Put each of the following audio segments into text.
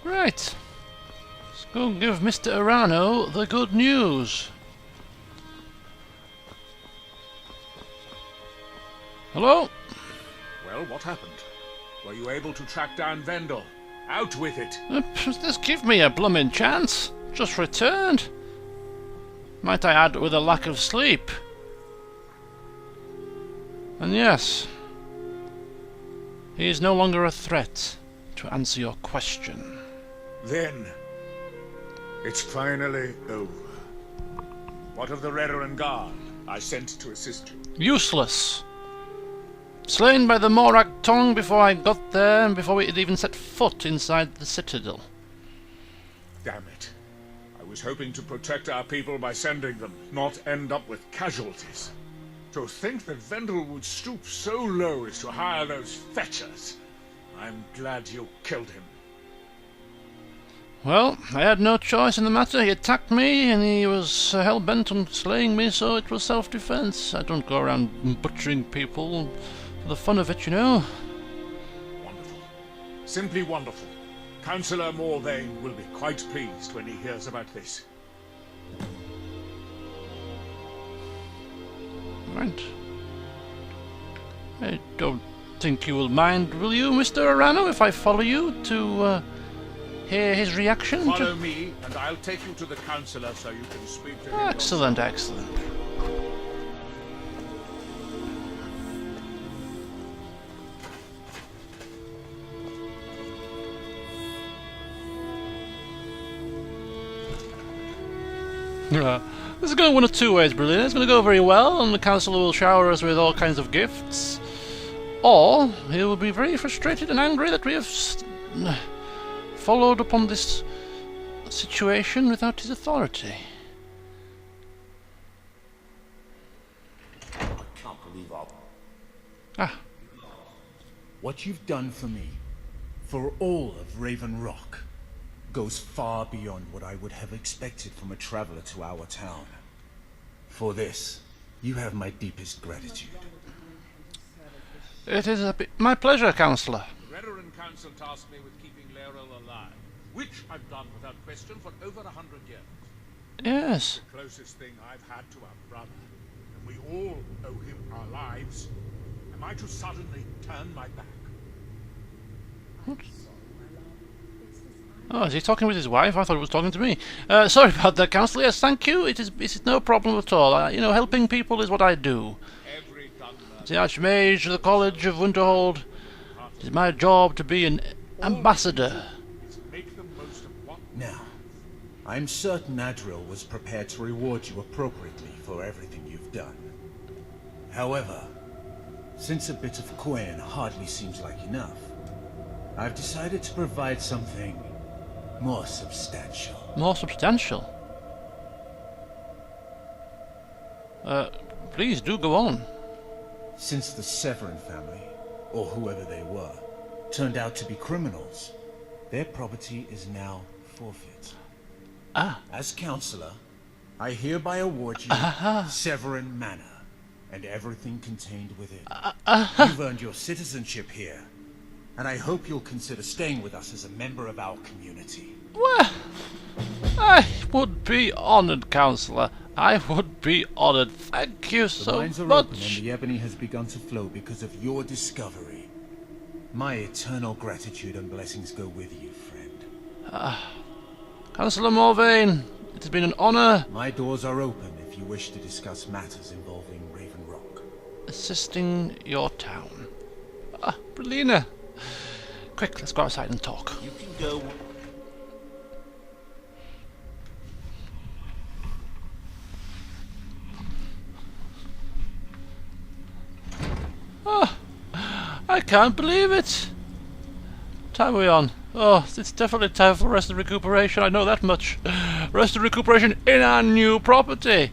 Right. Let's go and give Mr. Erano the good news. Hello? Well, what happened? Were you able to track down Vendel? Out with it! Just give me a bloomin' chance. Just returned. Might I add, with a lack of sleep. And yes, he is no longer a threat, to answer your question. Then, it's finally over. What of the Redoran Guard I sent to assist you? Useless. Slain by the Morak tongue before I got there and before we had even set foot inside the citadel. Damn it. I was hoping to protect our people by sending them, not end up with casualties. To think that Vendel would stoop so low as to hire those fetchers. I'm glad you killed him. Well, I had no choice in the matter. He attacked me and he was hell-bent on slaying me, so it was self-defense. I don't go around butchering people for the fun of it, you know. Wonderful. Simply wonderful. Councillor Morvain will be quite pleased when he hears about this. Right. I don't think you will mind, will you, Mr. Erano, if I follow you to hear his reaction? Follow me, and I'll take you to the councillor so you can speak to him. Excellent, excellent. This is going to one of two ways, brilliant. It's going to go very well, and the council will shower us with all kinds of gifts. Or he will be very frustrated and angry that we have followed upon this situation without his authority. I can't believe What you've done for me, for all of Raven Rock, goes far beyond what I would have expected from a traveler to our town. For this, you have my deepest gratitude. It is my pleasure, Councillor. The Redoran Council tasked me with keeping Laeral alive, which I've done without question for over 100 years. Yes. The closest thing I've had to our brother, and we all owe him our lives. Am I to suddenly turn my back? What? Oh, is he talking with his wife? I thought he was talking to me. Sorry about that, Councillor. Yes, thank you. It is no problem at all. You know, helping people is what I do. As the Archmage of the College of Winterhold, it is my job to be an ambassador. Now, I'm certain Adril was prepared to reward you appropriately for everything you've done. However, since a bit of coin hardly seems like enough, I've decided to provide something more substantial. More substantial? Please do go on. Since the Severin family, or whoever they were, turned out to be criminals, their property is now forfeit. As Councillor, I hereby award you Severin Manor, and everything contained within. You've earned your citizenship here, and I hope you'll consider staying with us as a member of our community. Well, I would be honoured, Councillor. I would be honoured. Thank you so much. The mines are open and the ebony has begun to flow because of your discovery. My eternal gratitude and blessings go with you, friend. Councillor Morvain, it has been an honour. My doors are open if you wish to discuss matters involving Raven Rock. Assisting your town. Brelina. Quick, let's go outside and talk. You can go. I can't believe it. What time are we on? Oh, it's definitely time for rest and recuperation, I know that much. Rest and recuperation in our new property.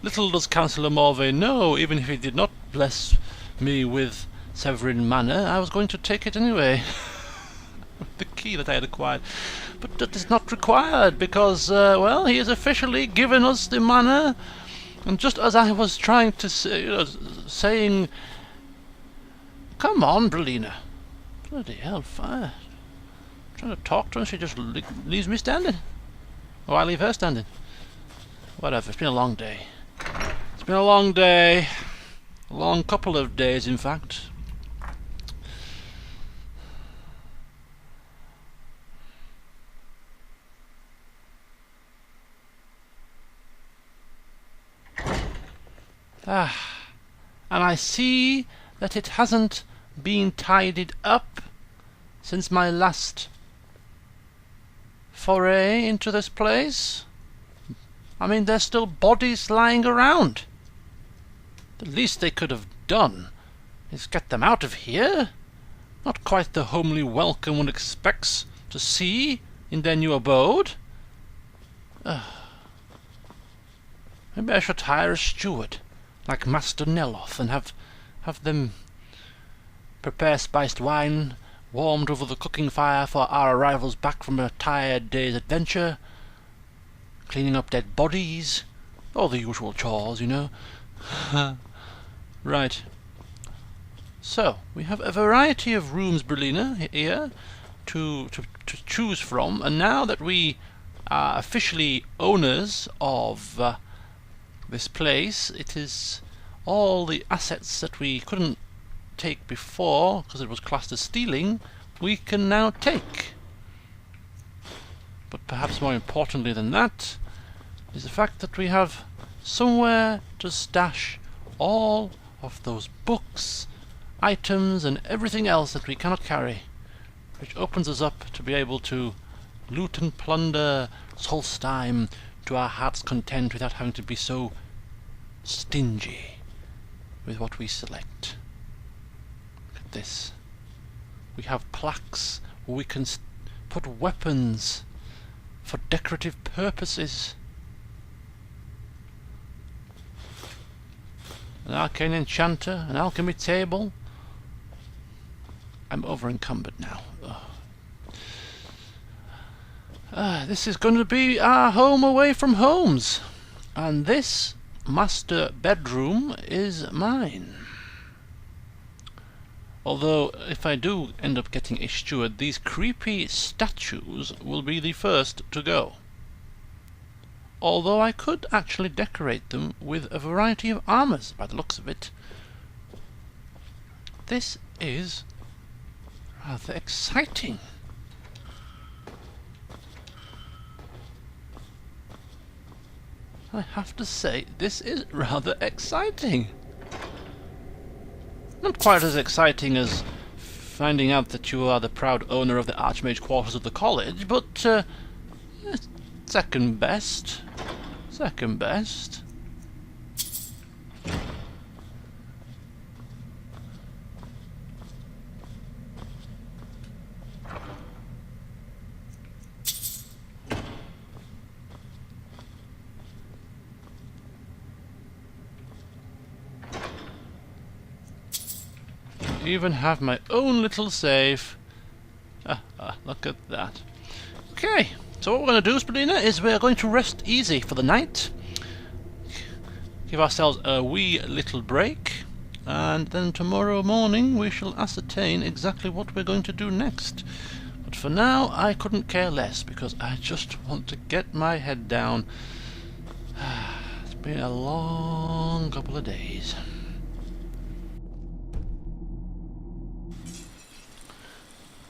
Little does Councillor Morvain know, even if he did not bless me with Severin Manor, I was going to take it anyway. The key that I had acquired. But that is not required, because, well, he has officially given us the manor. And just as I was trying to say, saying... Come on, Brelina. Bloody hell, fire. trying to talk to her, she just leaves me standing. Or I leave her standing. Whatever, it's been a long day. It's been a long day. A long couple of days, in fact. And I see that it hasn't been tidied up since my last foray into this place. I mean, there's still bodies lying around. The least they could have done is get them out of here. Not quite the homely welcome one expects to see in their new abode. Maybe I should hire a steward, like Master Neloth, and have them prepare spiced wine, warmed over the cooking fire for our arrivals back from a tired day's adventure, cleaning up dead bodies, all the usual chores, you know. Right. So, we have a variety of rooms, Berlina, here, to choose from, and now that we are officially owners of this place, it is all the assets that we couldn't take before because it was classed as stealing, we can now take. But perhaps more importantly than that is the fact that we have somewhere to stash all of those books, items and everything else that we cannot carry, which opens us up to be able to loot and plunder Solstheim to our heart's content without having to be so stingy with what we select. Look at this. We have plaques where we can put weapons for decorative purposes. An arcane enchanter, an alchemy table. I'm over encumbered now. This is going to be our home away from homes. And this master bedroom is mine. Although, if I do end up getting a steward, these creepy statues will be the first to go. Although I could actually decorate them with a variety of armours, by the looks of it. This is rather exciting. I have to say, this is rather exciting. Not quite as exciting as finding out that you are the proud owner of the Archmage quarters of the college, but second best. Second best. Even have my own little safe. Look at that. Okay, so what we're going to do, Spalina, is we're going to rest easy for the night. Give ourselves a wee little break. And then tomorrow morning we shall ascertain exactly what we're going to do next. But for now, I couldn't care less, because I just want to get my head down. It's been a long couple of days.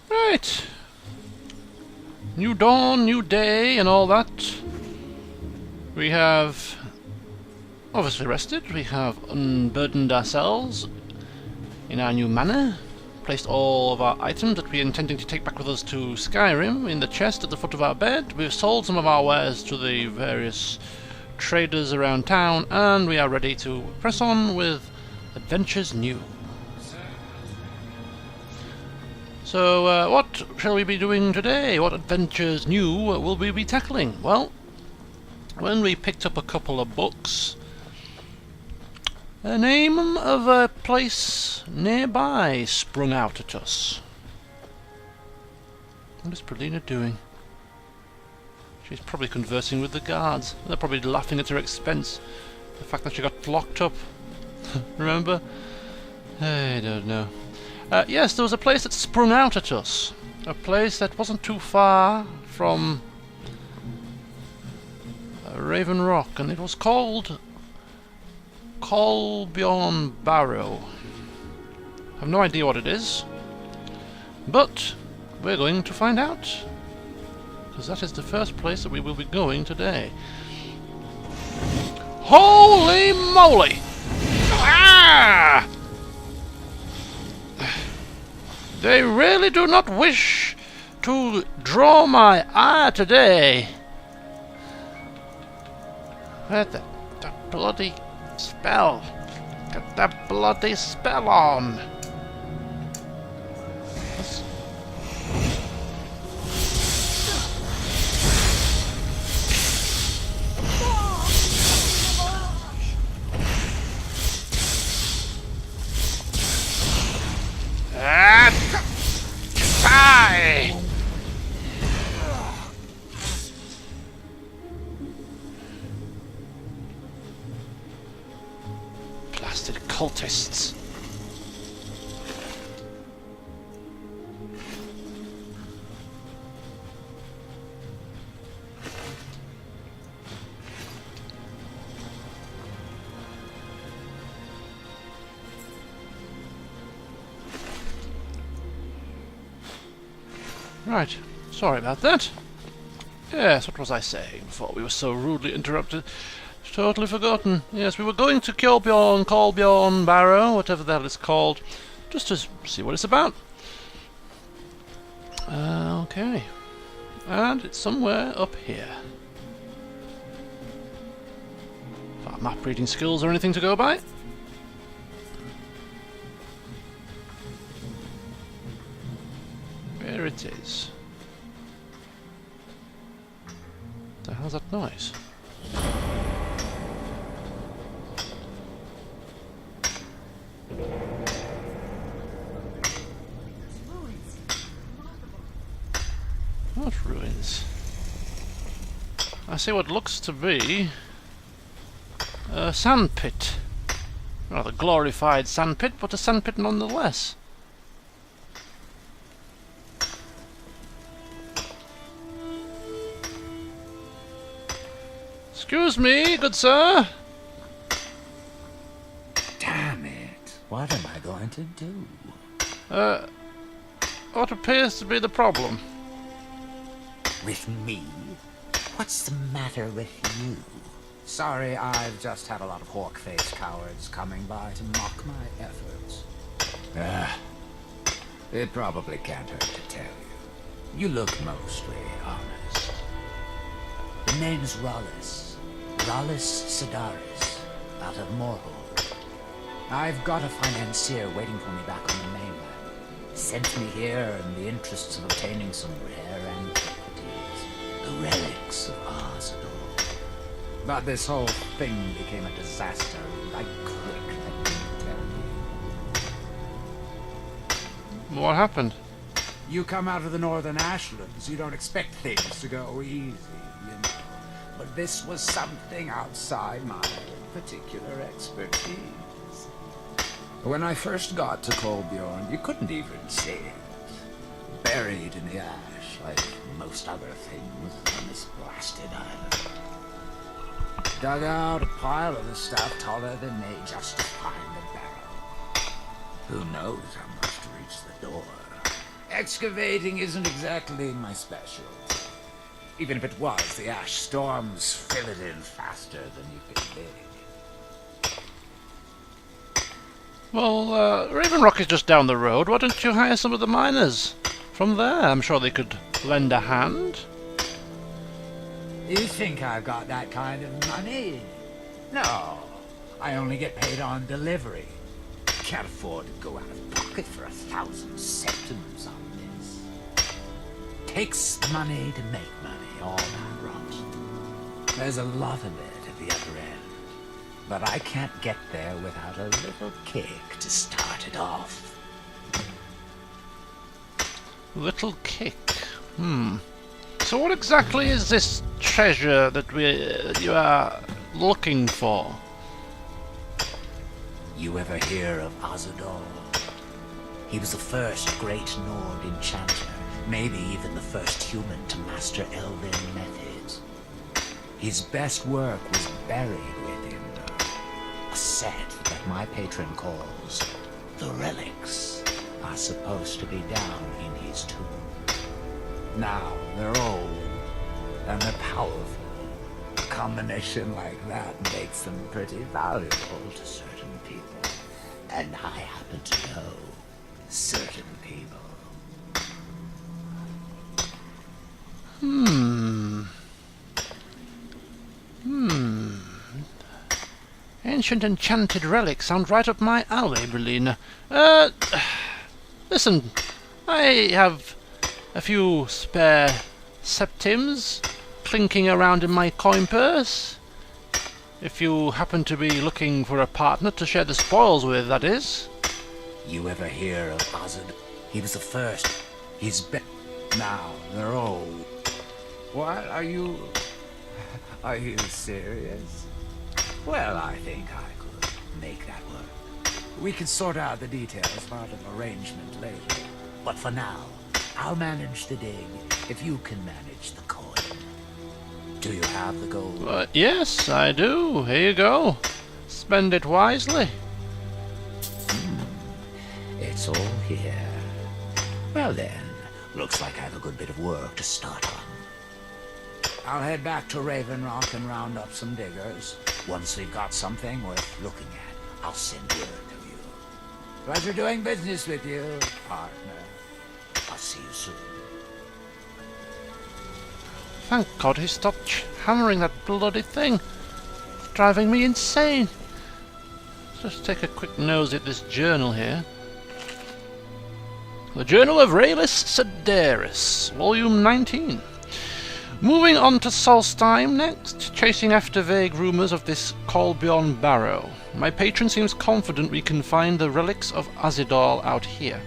Right. New dawn, new day, and all that. We have obviously rested. We have unburdened ourselves in our new manor. Placed all of our items that we are intending to take back with us to Skyrim in the chest at the foot of our bed. We've sold some of our wares to the various traders around town, and we are ready to press on with adventures new. So, what shall we be doing today? What adventures new will we be tackling? Well, when we picked up a couple of books, the name of a place nearby sprung out at us. What is Pralina doing? She's probably conversing with the guards. They're probably laughing at her expense. The fact that she got locked up. Remember? I don't know. Yes, there was a place that sprung out at us. a place that wasn't too far from Raven Rock, and it was called Colbjorn Barrow. I have no idea what it is, but we're going to find out, because that is the first place that we will be going today. Holy moly! Ah! They really do not wish to draw my eye today. Get the bloody spell. Get the bloody spell on. Die! Blasted cultists. Right, sorry about that. Yes, what was I saying before we were so rudely interrupted? Totally forgotten. Yes, we were going to Colbjorn Barrow, whatever the hell it's called, just to see what it's about. Okay. And it's somewhere up here. Got map reading skills or anything to go by? There it is. The hell's that noise? What ruins? I see what looks to be a sandpit. Rather glorified sandpit, but a sandpit nonetheless. Excuse me, good sir. Damn it. What am I going to do? What appears to be the problem? With me? What's the matter with you? Sorry, I've just had a lot of hawk-faced cowards coming by to mock my efforts. It probably can't hurt to tell you. You look mostly honest. The name's Wallace. Wallace Sedaris, out of Moorhold. I've got a financier waiting for me back on the mainland. Sent me here in the interests of obtaining some rare antiquities, the relics of Arsenal. But this whole thing became a disaster right quick, let me tell you. What happened? You come out of the northern ashlands, you don't expect things to go easy, you know. But this was something outside my particular expertise. When I first got to Colbjorn, you couldn't even see it. Buried in the ash, like most other things on this blasted island. Dug out a pile of the stuff taller than me just to find the barrel. Who knows how much to reach the door. Excavating isn't exactly my specialty. Even if it was, the ash storms fill it in faster than you can dig. Well, Raven Rock is just down the road. Why don't you hire some of the miners from there? I'm sure they could lend a hand. You think I've got that kind of money? No, I only get paid on delivery. Can't afford to go out of pocket for 1,000 septims on this. Takes money to make money, all that rot. There's a lot of it at the other end, but I can't get there without a little kick to start it off. Little kick. So what exactly is this treasure that you are looking for? You ever hear of Azador? He was the first great Nord enchanter, Maybe even the first human to master elven methods. His best work was buried with him, though. A set that my patron calls the relics are supposed to be down in his tomb. Now, they're old, and they're powerful. A combination like that makes them pretty valuable to certain people. And I happen to know certain people. Ancient enchanted relics sound right up my alley, Berlina. Listen, I have a few spare septims clinking around in my coin purse. If you happen to be looking for a partner to share the spoils with, that is. You ever hear of Azad? He was the first. He's now they're old. What? Are you serious? Well, I think I could make that work. We can sort out the details about an arrangement later. But for now, I'll manage the dig if you can manage the coin. Do you have the gold? Yes, I do. Here you go. Spend it wisely. It's all here. Well then, looks like I have a good bit of work to start on. I'll head back to Raven Rock and round up some diggers. Once we've got something worth looking at, I'll send word to you. Pleasure doing business with you, partner. I'll see you soon. Thank God he stopped hammering that bloody thing. It's driving me insane. Let's just take a quick nose at this journal here. The Journal of Wallace Sedaris, Volume 19. Moving on to Solstheim next, chasing after vague rumours of this Kolbjorn Barrow. My patron seems confident we can find the relics of Azidal out here.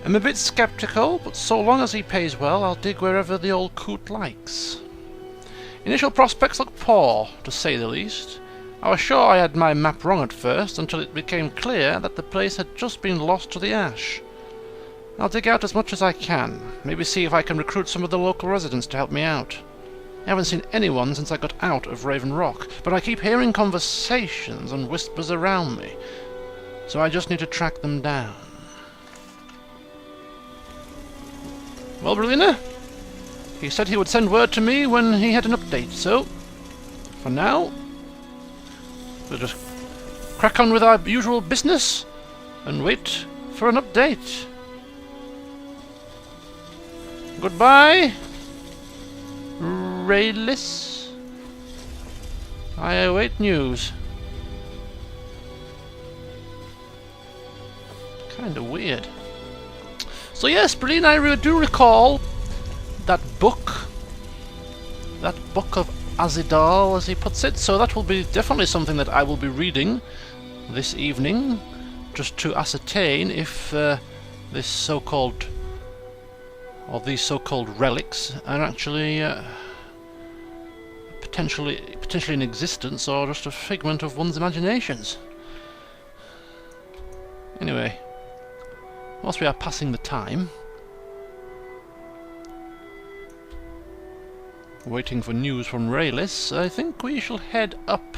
I'm a bit sceptical, but so long as he pays well, I'll dig wherever the old coot likes. Initial prospects look poor, to say the least. I was sure I had my map wrong at first, until it became clear that the place had just been lost to the ash. I'll dig out as much as I can, maybe see if I can recruit some of the local residents to help me out. I haven't seen anyone since I got out of Raven Rock, but I keep hearing conversations and whispers around me, so I just need to track them down. Well, Berlina, he said he would send word to me when he had an update, so for now, we'll just crack on with our usual business and wait for an update. Goodbye, Wallace. I await news. Kinda weird. So yes, Berlin, I do recall that book of Azidal, as he puts it, so that will be definitely something that I will be reading this evening, just to ascertain if these so-called relics are actually potentially in existence, or just a figment of one's imaginations. Anyway, whilst we are passing the time, waiting for news from Wallace, I think we shall head up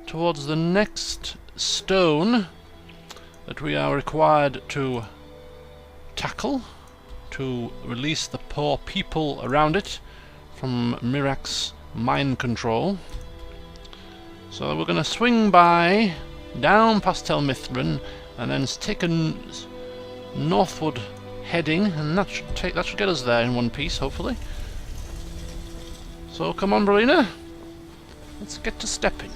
towards the next stone that we are required to tackle to release the poor people around it from Mirak's mind control. So we're going to swing by, down past Tel Mithrin, and then take a northward heading, and that should get us there in one piece, hopefully. So come on, Berlina, let's get to stepping.